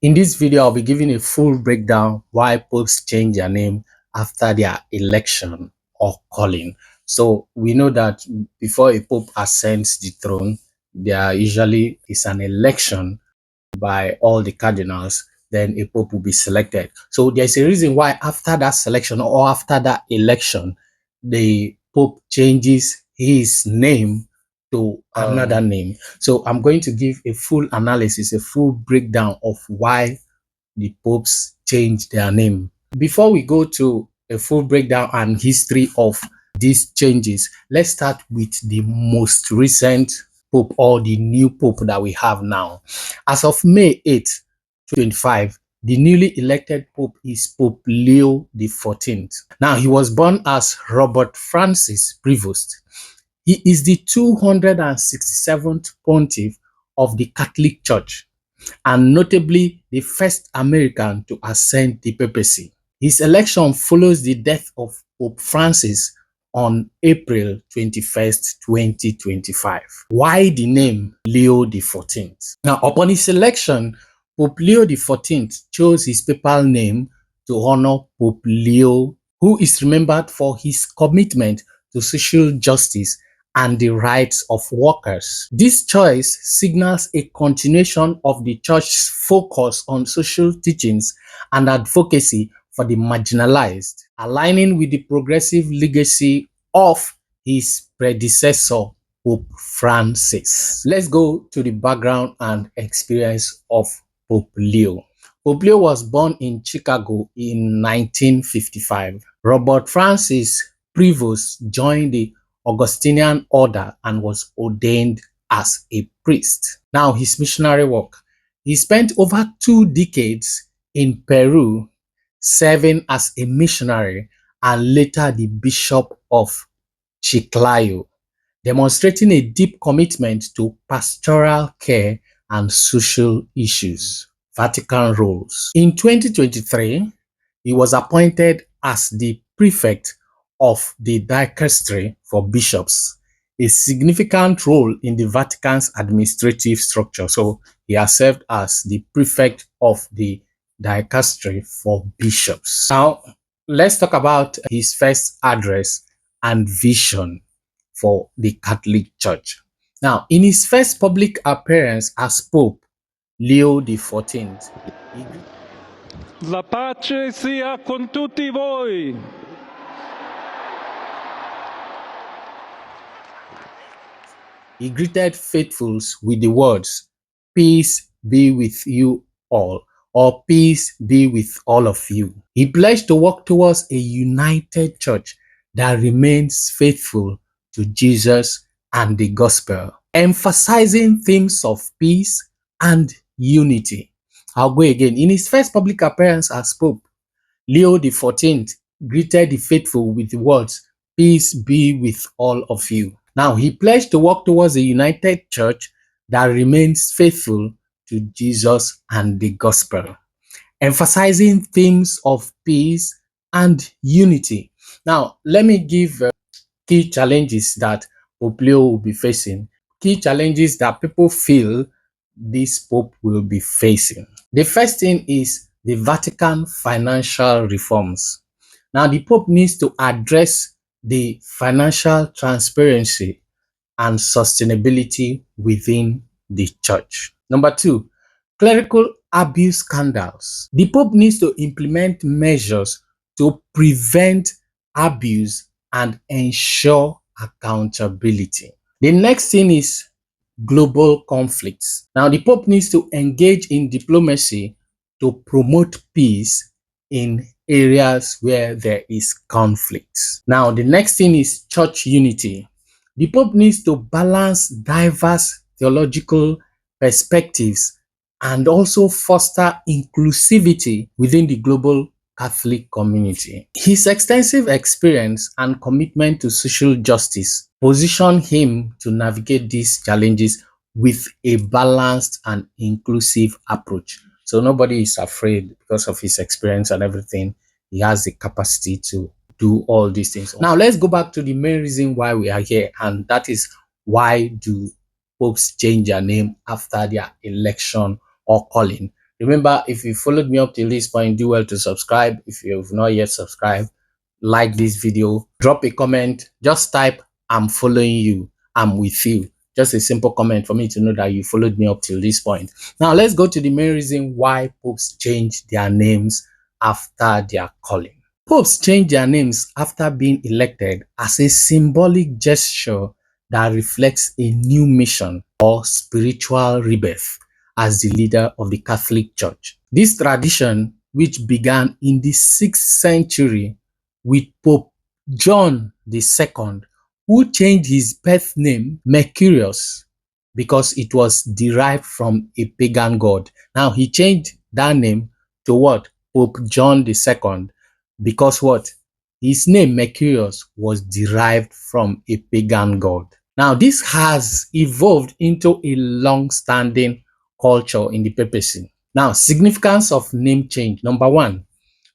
In this video, I'll be giving a full breakdown why popes change their name after their election or calling. So we know that before a pope ascends the throne, there usually is an election by all the cardinals, then a pope will be selected. So there's a reason why after that selection or after that election, the pope changes his name to another name. So I'm going to give a full analysis, a full breakdown of why the popes change their name. Before we go to a full breakdown and history of these changes, let's start with the most recent pope or the new pope that we have now. As of May 8th, 2025, the newly elected pope is Pope Leo XIV. Now, he was born as Robert Francis Prevost. He is the 267th pontiff of the Catholic Church and notably the first American to ascend the papacy. His election follows the death of Pope Francis on April 21st, 2025. Why the name Leo XIV? Now, upon his election, Pope Leo XIV chose his papal name to honor Pope Leo, who is remembered for his commitment to social justice and the rights of workers. This choice signals a continuation of the church's focus on social teachings and advocacy for the marginalized, aligning with the progressive legacy of his predecessor, Pope Francis. Let's go to the background and experience of Pope Leo. Pope Leo was born in Chicago in 1955. Robert Francis Prevost joined the Augustinian order and was ordained as a priest. Now, his missionary work. He spent over 2 decades in Peru serving as a missionary and later the Bishop of Chiclayo, demonstrating a deep commitment to pastoral care and social issues. Vatican roles. In 2023, he was appointed as the prefect of the dicastery for bishops, a significant role in the Vatican's administrative structure. So he has served as the prefect of the dicastery for bishops. Now, let's talk about his first address and vision for the Catholic Church. Now, in his first public appearance as Pope Leo XIV, La pace sia con tutti voi. he greeted faithfuls with the words, "Peace be with you all," or "Peace be with all of you." He pledged to work towards a united church that remains faithful to Jesus and the gospel, emphasizing themes of peace and unity. I'll go again. In his first public appearance as Pope, Leo XIV greeted the faithful with the words, "Peace be with all of you." Now, he pledged to work towards a united church that remains faithful to Jesus and the gospel, emphasizing themes of peace and unity. Now, let me give key challenges that Pope Leo will be facing, key challenges that people feel this Pope will be facing. The first thing is the Vatican financial reforms. Now, the Pope needs to address the financial transparency and sustainability within the church. Number 2, clerical abuse scandals. The Pope needs to implement measures to prevent abuse and ensure accountability. The next thing is global conflicts. Now, the Pope needs to engage in diplomacy to promote peace in areas where there is conflict. Now, the next thing is church unity. The Pope needs to balance diverse theological perspectives and also foster inclusivity within the global Catholic community. His extensive experience and commitment to social justice position him to navigate these challenges with a balanced and inclusive approach. So nobody is afraid because of his experience and everything. He has the capacity to do all these things. Now, let's go back to the main reason why we are here, and that is, why do popes change their name after their election or calling? Remember, if you followed me up till this point, do well to subscribe. If you've not yet subscribed, like this video, drop a comment, just type "I'm following you," "I'm with you." Just a simple comment for me to know that you followed me up till this point. Now let's go to the main reason why popes change their names after their calling. Popes change their names after being elected as a symbolic gesture that reflects a new mission or spiritual rebirth as the leader of the Catholic Church. This tradition, which began in the 6th century with Pope John II, who changed his birth name Mercurius because it was derived from a pagan god. Now he changed that name to what? Pope John II, because what? His name Mercurius was derived from a pagan god. Now this has evolved into a long-standing culture in the papacy. Now, significance of name change. Number one,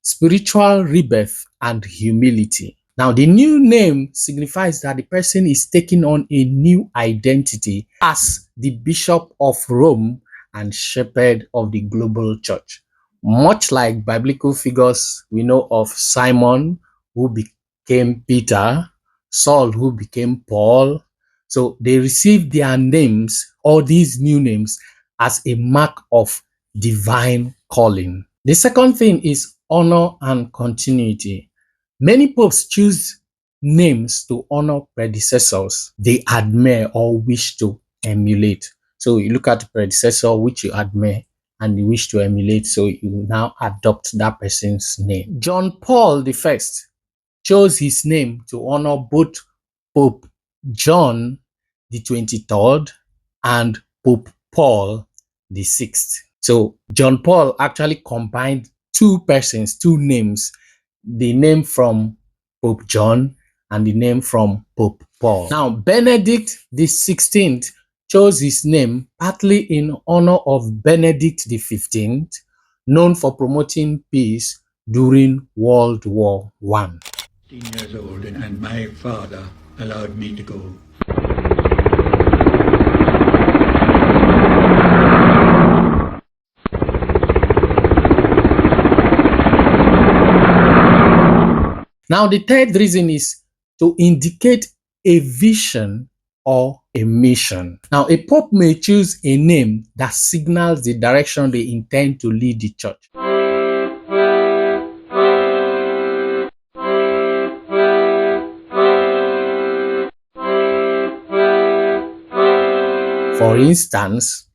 spiritual rebirth and humility. Now, the new name signifies that the person is taking on a new identity as the Bishop of Rome and Shepherd of the global church. Much like biblical figures, we know of Simon, who became Peter, Saul, who became Paul. So they received their names, all these new names, as a mark of divine calling. The second thing is honor and continuity. Many popes choose names to honor predecessors they admire or wish to emulate. So you look at the predecessor which you admire and you wish to emulate, so you now adopt that person's name. John Paul I chose his name to honor both Pope John the 23rd and Pope Paul the 6th. So John Paul actually combined two persons, two names, the name from Pope John and the name from Pope Paul. Now, Benedict XVI chose his name partly in honor of Benedict XV, known for promoting peace during World War I. 15 years old, and my father allowed me to go. Now, the third reason is to indicate a vision or a mission. Now, a pope may choose a name that signals the direction they intend to lead the church. For instance,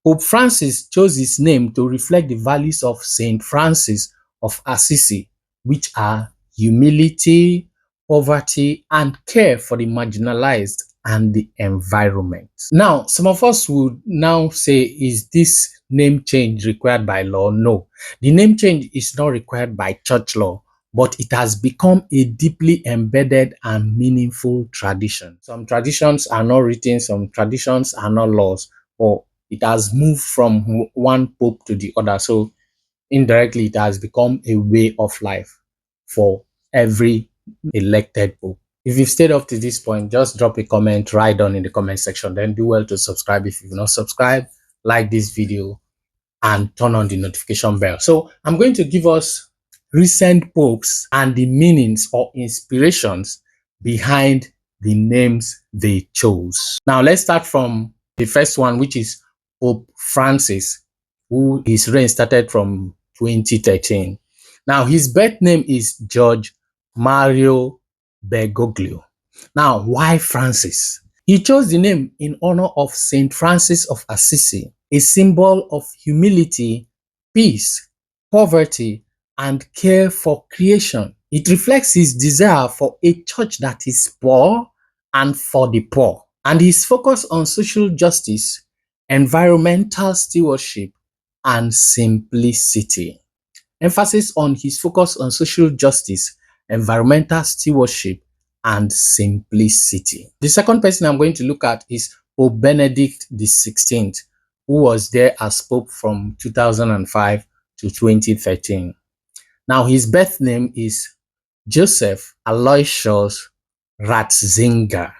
Pope Francis chose his name to reflect the values of Saint Francis of Assisi, which are humility, poverty, and care for the marginalized and the environment. Now, some of us would now say, is this name change required by law? No, the name change is not required by church law, but it has become a deeply embedded and meaningful tradition. Some traditions are not written, some traditions are not laws, or it has moved from one pope to the other. So indirectly, it has become a way of life for every elected pope. If you've stayed up to this point, just drop a comment right down in the comment section. Then do well to subscribe if you've not subscribed, like this video, and turn on the notification bell. So I'm going to give us recent popes and the meanings or inspirations behind the names they chose. Now let's start from the first one, which is Pope Francis, who his reign started from 2013. Now his birth name is Jorge Mario Bergoglio. Now, why Francis? He chose the name in honor of Saint Francis of Assisi, a symbol of humility, peace, poverty, and care for creation. It reflects his desire for a church that is poor and for the poor, and his focus on social justice, environmental stewardship, and simplicity. Emphasis on his focus on social justice, environmental stewardship, and simplicity. The second person I'm going to look at is Pope Benedict XVI, who was there as Pope from 2005 to 2013. Now, his birth name is Joseph Aloysius Ratzinger.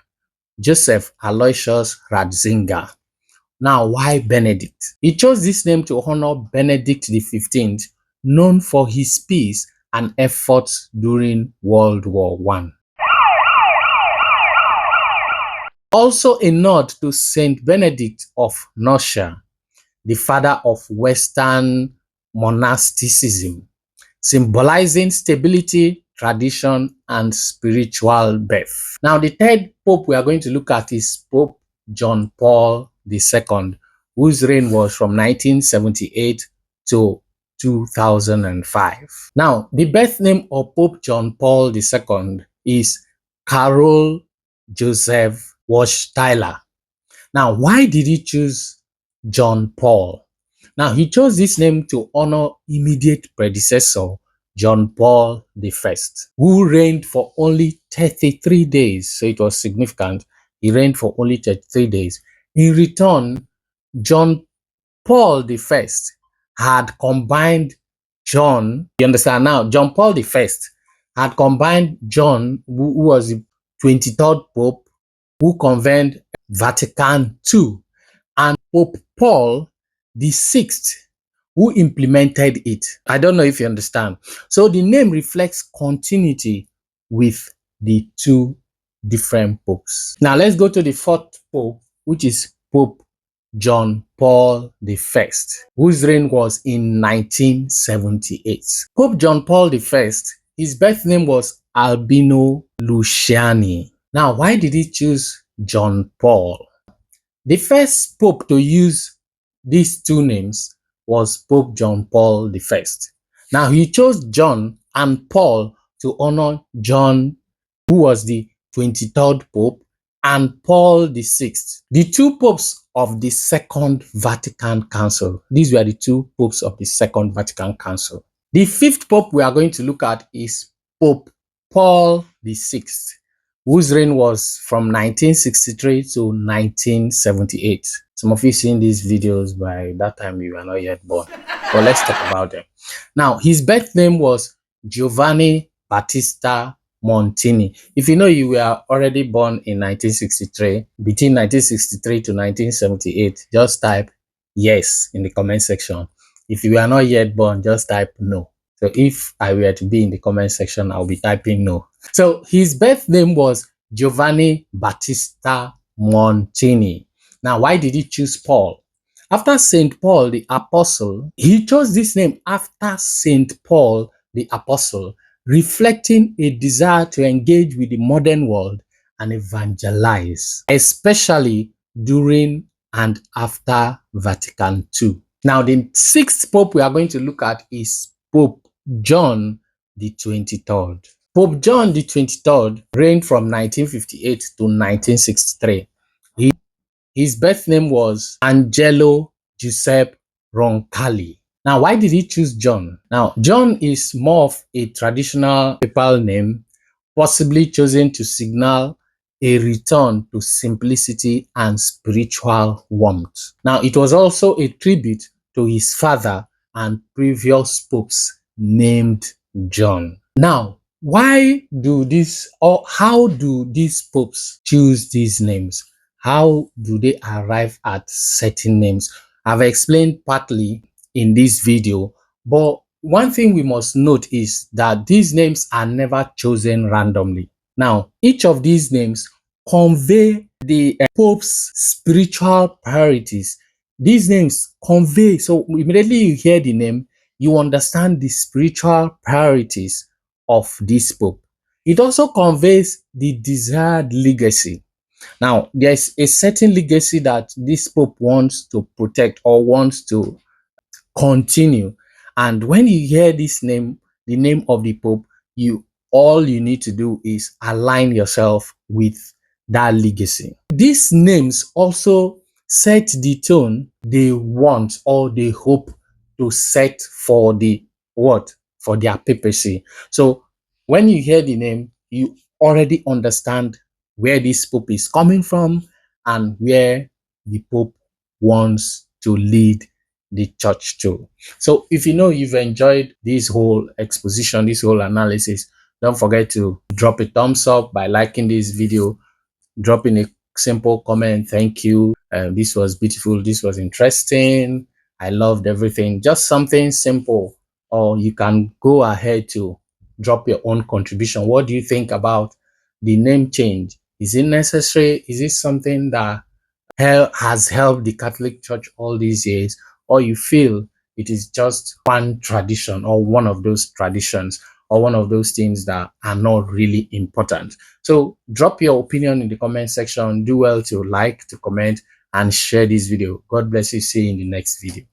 Joseph Aloysius Ratzinger. Now, why Benedict? He chose this name to honor Benedict XV, known for his peace and efforts during World War I. Also a nod to Saint Benedict of Nursia, the father of Western monasticism, symbolizing stability, tradition, and spiritual birth. Now, the third pope we are going to look at is Pope John Paul II, whose reign was from 1978 to 2005. Now, the birth name of Pope John Paul II is Karol Joseph Wojtyła. Now, why did he choose John Paul? Now, he chose this name to honor immediate predecessor, John Paul I, who reigned for only 33 days. So it was significant. He reigned for only 33 days. In return, John Paul I had combined John, you understand now, John Paul I had combined John, who was the 23rd Pope, who convened Vatican II, and Pope Paul VI, who implemented it. I don't know if you understand. So the name reflects continuity with the two different popes. Now let's go to the fourth pope, which is Pope John Paul I, whose reign was in 1978. Pope John Paul I, his birth name was Albino Luciani. Now, why did he choose John Paul? The first pope to use these two names was Pope John Paul I. Now, he chose John and Paul to honor John, who was the 23rd Pope, and Paul VI, the two popes of the Second Vatican Council. These were the two popes of the Second Vatican Council. The fifth pope we are going to look at is Pope Paul VI, whose reign was from 1963 to 1978. Some of you seen these videos, by that time you were not yet born. But let's talk about them. Now, his birth name was Giovanni Battista Montini. If you know you were already born in 1963, between 1963 to 1978, just type yes in the comment section. If you are not yet born, just type no. So if I were to be in the comment section, I'll be typing no. So his birth name was Giovanni Battista Montini. Now, why did he choose Paul? After St. Paul the Apostle, he chose this name after St. Paul the Apostle, reflecting a desire to engage with the modern world and evangelize, especially during and after Vatican II. Now, the sixth pope we are going to look at is Pope John the 23rd. Pope John the 23rd reigned from 1958 to 1963. His birth name was Angelo Giuseppe Roncalli. Now, why did he choose John? Now, John is more of a traditional papal name, possibly chosen to signal a return to simplicity and spiritual warmth. Now, it was also a tribute to his father and previous popes named John. Now, why do this, or how do these popes choose these names? How do they arrive at certain names? I've explained partly in this video, but one thing we must note is that these names are never chosen randomly. Now, each of these names convey the Pope's spiritual priorities. These names convey, so immediately you hear the name, you understand the spiritual priorities of this Pope. It also conveys the desired legacy. Now, there's a certain legacy that this Pope wants to protect or wants to continue. And when you hear this name, the name of the Pope, all you need to do is align yourself with that legacy. These names also set the tone they want or they hope to set for the what? For their papacy. So when you hear the name, you already understand where this Pope is coming from and where the Pope wants to lead the church to. So if you know you've enjoyed this whole exposition, this whole analysis, don't forget to drop a thumbs up by liking this video, dropping a simple comment, thank you, This was beautiful. This was interesting. I loved everything. Just something simple. Or you can go ahead to drop your own contribution. What do you think about the name change? Is it necessary? Is it something that has helped the Catholic Church all these years? Or you feel it is just one tradition or one of those traditions or one of those things that are not really important? So drop your opinion in the comment section. Do well to like, to comment, and share this video. God bless you. See you in the next video.